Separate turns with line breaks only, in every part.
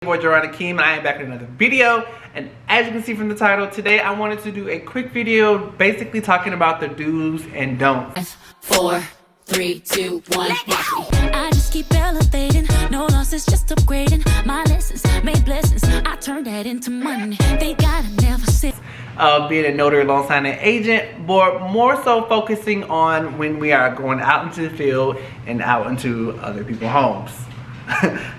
Boy Jerron Akeem, and I am back with another video. And as you can see from the title, today I wanted to do a quick video basically talking about the do's and don'ts.
4, 3, 2, 1, I just keep elevating, no losses, just upgrading. My lessons made blessings, I turned that into money. Thank God I never sit.
Being a notary loan signing agent, but more so focusing on when we are going out into the field and out into other people's homes.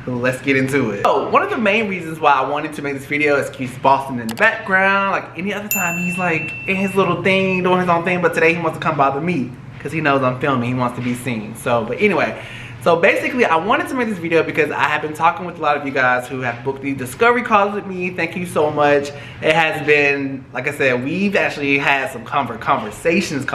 Let's get into it. So one of the main reasons why I wanted to make this video is Keith's Boston in the background. Like any other time he's like in his little thing, doing his own thing, but today he wants to come bother me because he knows I'm filming. He wants to be seen. So, but anyway, so basically I wanted to make this video because I have been talking with a lot of you guys who have booked these discovery calls with me. Thank you so much. It has been, like I said, we've actually had some conversations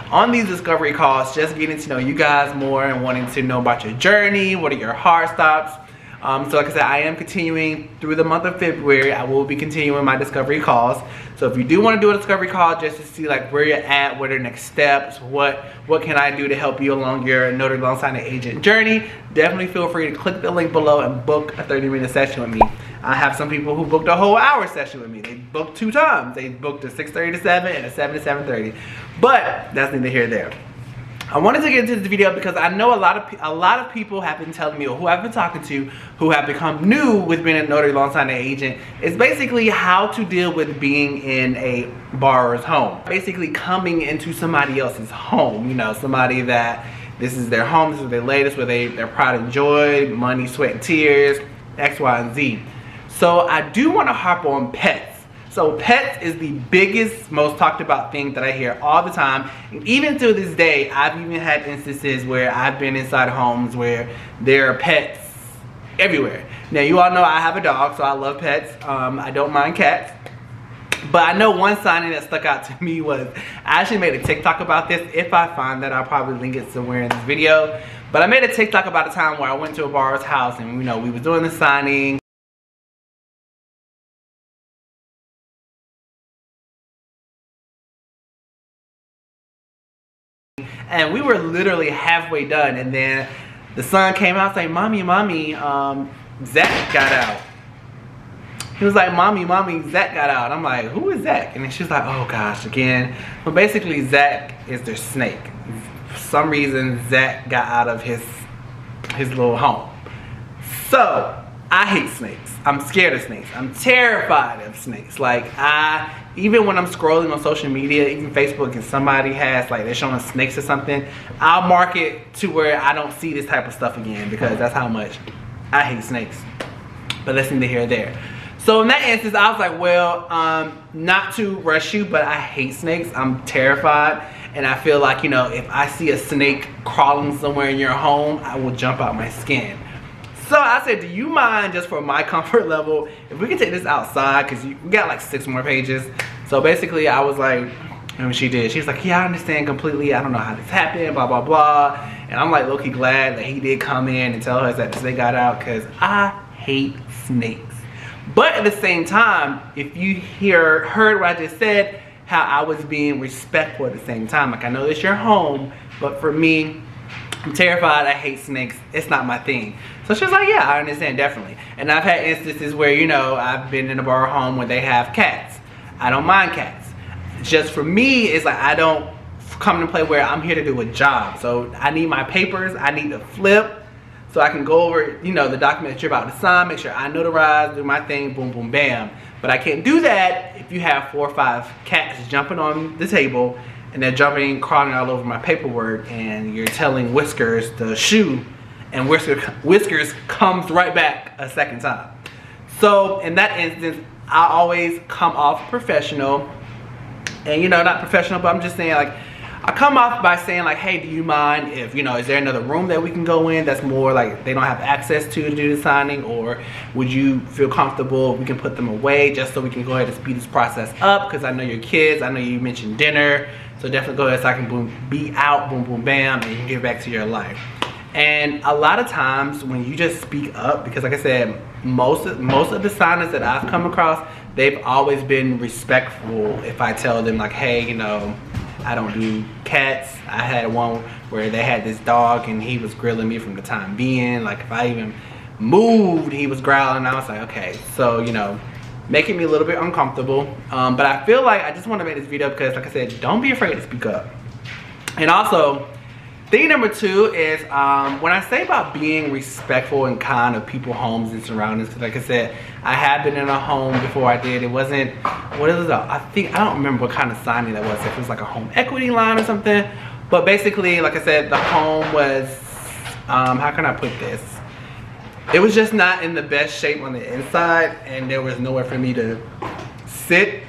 on these discovery calls, just getting to know you guys more and wanting to know about your journey. What are your hard stops? So like I said, I am continuing through the month of February. I will be continuing my discovery calls. So if you do want to do a discovery call just to see like where you're at, what are the next steps, what can I do to help you along your notary loan signing agent journey, definitely feel free to click the link below and book a 30-minute session with me. I have some people who booked a whole hour session with me. They booked 2 times. They booked a 6:30 to 7 and a 7 to 7:30. But that's neither here nor there. I wanted to get into this video because I know a lot of people have been telling me, or who I've been talking to, who have become new with being a notary loan signing agent, is basically how to deal with being in a borrower's home. Basically coming into somebody else's home, you know, somebody that this is their home, this is their latest, where their pride and joy, money, sweat and tears, X, Y, and Z. So I do want to hop on PETS. So PETS is the biggest, most talked about thing that I hear all the time. And even to this day, I've even had instances where I've been inside homes where there are pets everywhere. Now you all know I have a dog, so I love pets. I don't mind cats. But I know one signing that stuck out to me was, I actually made a TikTok about this. If I find that, I'll probably link it somewhere in this video. But I made a TikTok about a time where I went to a borrower's house and you know, we was doing the signing. And we were literally halfway done, and then the son came out saying, Mommy, Zach got out. He was like, Mommy, Zach got out. I'm like, who is Zach? And then she's like, oh gosh, again. But basically, Zach is their snake. For some reason, Zach got out of his little home. So, I hate snakes. I'm scared of snakes. I'm terrified of snakes. Like, even when I'm scrolling on social media, even Facebook, and somebody has, like, they're showing snakes or something, I'll mark it to where I don't see this type of stuff again, because that's how much I hate snakes. But that's neither here nor there. So in that instance, I was like, well, not to rush you, but I hate snakes. I'm terrified. And I feel like, you know, if I see a snake crawling somewhere in your home, I will jump out my skin. So I said, do you mind, just for my comfort level, if we can take this outside, because we got like 6 more pages. So basically I was like, and she did. She was like, yeah, I understand completely. I don't know how this happened, blah, blah, blah. And I'm like low-key glad that he did come in and tell her that the snake got out, because I hate snakes. But at the same time, if you heard what I just said, how I was being respectful at the same time. Like, I know it's your home, but for me, I'm terrified. I hate snakes. It's not my thing. So she was like, yeah, I understand, definitely. And I've had instances where, you know, I've been in a borrower home where they have cats. I don't mind cats. Just for me, it's like I don't come to play where I'm here to do a job. So I need my papers. I need to flip so I can go over, you know, the document that you're about to sign, make sure I notarize, do my thing, boom, boom, bam. But I can't do that if you have 4 or 5 cats jumping on the table and they're jumping, crawling all over my paperwork, and you're telling Whiskers to shoo, and Whiskers comes right back a second time. So in that instance, I always come off professional. And you know, not professional, but I'm just saying, like, I come off by saying like, hey, do you mind if, you know, is there another room that we can go in that's more like they don't have access to do the signing, or would you feel comfortable if we can put them away just so we can go ahead and speed this process up, because I know your kids, I know you mentioned dinner, so definitely go ahead so I can be out, boom, boom, bam, and you can get back to your life. And a lot of times when you just speak up, because like I said, most of the signers that I've come across, they've always been respectful if I tell them like, hey, you know, I don't do cats. I had one where they had this dog and he was grilling me from the time being. Like, if I even moved, he was growling. I was like, okay, so, you know, making me a little bit uncomfortable. But I feel like I just want to make this video because, like I said, don't be afraid to speak up. And also, thing number 2 is when I say about being respectful and kind of people's homes and surroundings, because like I said, I have been in a home before I did. It wasn't, what is it? I don't remember what kind of signing that was. If it was like a home equity line or something. But basically, like I said, the home was, how can I put this? It was just not in the best shape on the inside, and there was nowhere for me to sit.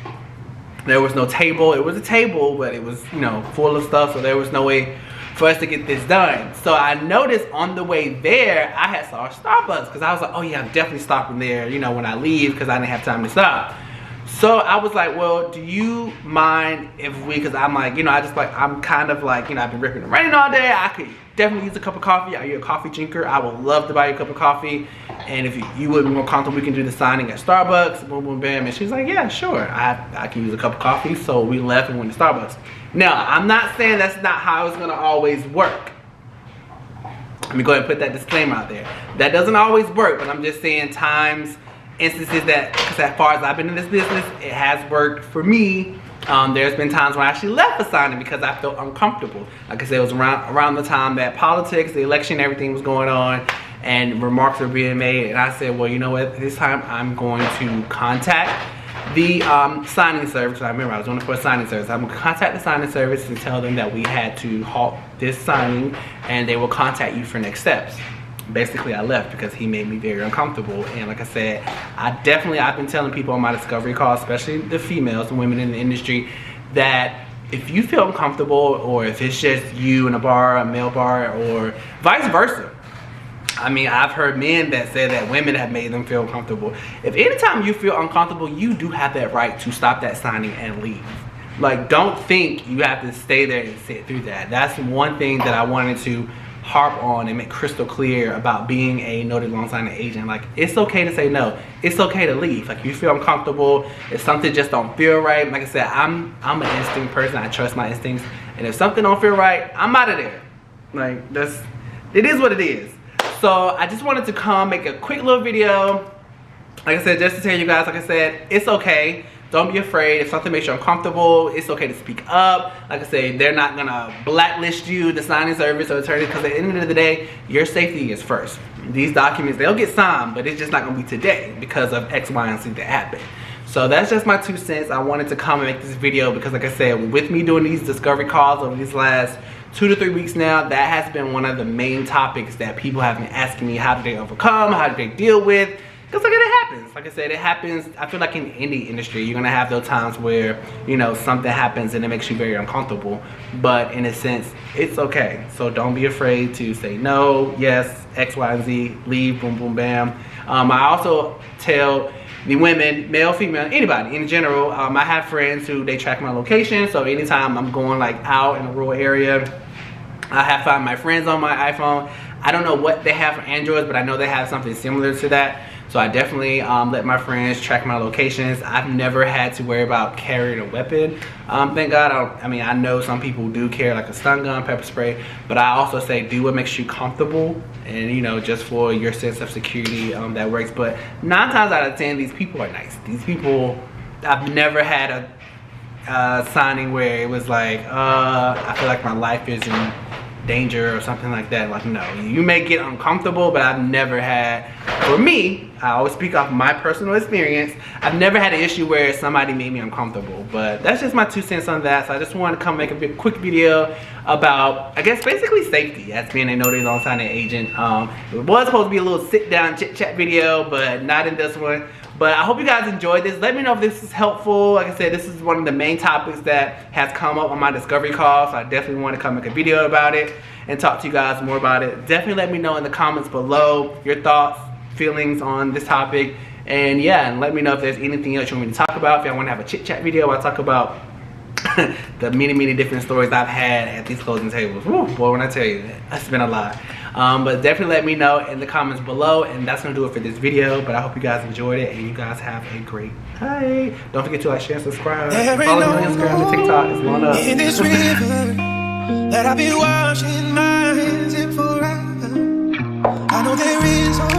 There was no table. It was a table, but it was, you know, full of stuff, so there was no way for us to get this done. So I noticed on the way there, I had saw a Starbucks, because I was like, oh yeah, I'm definitely stopping there, you know, when I leave, because I didn't have time to stop. So I was like, well, do you mind if we, because I'm like, you know, I'm kind of like, you know, I've been ripping and running all day. I could definitely use a cup of coffee. Are you a coffee drinker? I would love to buy you a cup of coffee. And if you would be more comfortable, we can do the signing at Starbucks, boom, boom, bam. And she's like, yeah, sure. I can use a cup of coffee. So we left and went to Starbucks. Now, I'm not saying that's not how it's gonna always work. Let me go ahead and put that disclaimer out there. That doesn't always work, but I'm just saying instances that, because as far as I've been in this business, it has worked for me. There's been times when I actually left a signing because I felt uncomfortable. Like I said, it was around the time that politics, the election, everything was going on, and remarks were being made. And I said, well, you know what? This time I'm going to contact the signing service. I remember I was doing it for a signing service. I'm going to contact the signing service and tell them that we had to halt this signing, and they will contact you for next steps. Basically, I left because he made me very uncomfortable. And like I said, I've been telling people on my discovery call, especially the females and women in the industry, that if you feel uncomfortable, or if it's just you in a bar, a male bar, or vice versa. I mean, I've heard men that say that women have made them feel uncomfortable. If anytime you feel uncomfortable, you do have that right to stop that signing and leave. Like, don't think you have to stay there and sit through that. That's one thing that I wanted to harp on and make crystal clear about being a Notary Loan Signing Agent. Like, it's okay to say no. It's okay to leave. Like, you feel uncomfortable, if something just don't feel right. Like I said, I'm an instinct person. I trust my instincts. And if something don't feel right, I'm out of there. Like, it is what it is. So I just wanted to come make a quick little video. Like I said, just to tell you guys, like I said, it's okay. Don't be afraid. If something makes you uncomfortable, it's okay to speak up. Like I say, they're not gonna blacklist you, the signing service or attorney, because at the end of the day, your safety is first. These documents, they'll get signed, but it's just not gonna be today because of X, Y, and Z that happened. So that's just my 2 cents. I wanted to come and make this video because, like I said, with me doing these discovery calls over these last 2 to 3 weeks now, that has been one of the main topics that people have been asking me. How do they overcome? How do they deal with? Because like, it happens. Like I said, it happens. I feel like in any industry, you're gonna have those times where, you know, something happens and it makes you very uncomfortable. But in a sense, it's okay. So don't be afraid to say no, yes, X, Y, and Z, leave, boom, boom, bam. I also tell the women, male, female, anybody in general, I have friends who they track my location. So anytime I'm going like out in a rural area, I have found my friends on my iPhone. I don't know what they have for Androids, but I know they have something similar to that. So I definitely let my friends track my locations. I've never had to worry about carrying a weapon. Thank God. I mean, I know some people do carry like a stun gun, pepper spray, but I also say do what makes you comfortable, and you know, just for your sense of security, that works. But 9 times out of 10, these people are nice. These people, I've never had a signing where it was like, I feel like my life is in danger or something like that. Like, no, you may get uncomfortable, but I've never had, for me, I always speak off my personal experience, I've never had an issue where somebody made me uncomfortable. But that's just my 2 cents on that. So I just wanted to come make a quick video about, I guess, basically safety as being a Notary Loan Signing Agent. It was supposed to be a little sit down chit chat video, but not in this one. But I hope you guys enjoyed this. Let me know if this is helpful. Like I said, this is one of the main topics that has come up on my discovery call, so I definitely want to come make a video about it and talk to you guys more about it. Definitely let me know in the comments below your thoughts, feelings on this topic. And yeah, and let me know if there's anything else you want me to talk about. If y'all want to have a chit chat video, I'll talk about the many different stories I've had at these closing tables. Woo, boy, when I tell you, that's been a lot. But definitely let me know in the comments below, and that's gonna do it for this video. But I hope you guys enjoyed it, and you guys have a great night. Don't forget to like, share, and subscribe. Follow me on Instagram and TikTok. It's going up.
In this river that I've been washing my hands in forever, I know there is